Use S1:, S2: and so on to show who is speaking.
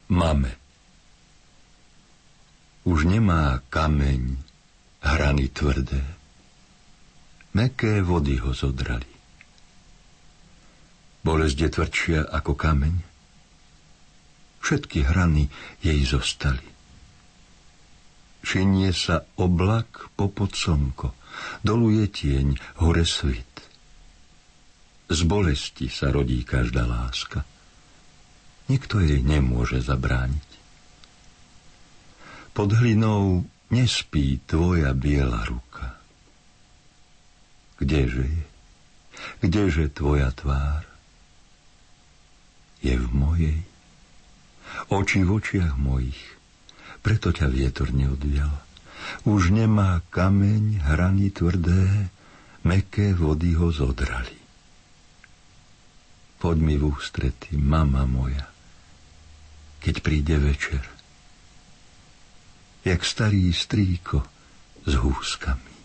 S1: Mame. Už nemá kameň hrany tvrdé, mäkké vody ho zodrali. Bolesť je tvrdšia ako kameň, všetky hrany jej zostali. Šinie sa oblak popod slnko, dolu je tieň, hore svit. Z bolesti sa rodí každá láska, nikto jej nemôže zabrániť. Pod hlinou nespí tvoja biela ruka. Kdeže je? Kdeže tvoja tvár? Je v mojej. Oči v očiach mojich, preto ťa vietor neodvial. Už nemá kameň hrany tvrdé, mäkké vody ho zodrali. Poď mi v ústrety, mama moja, keď príde večer, jak starý strýko s húskami.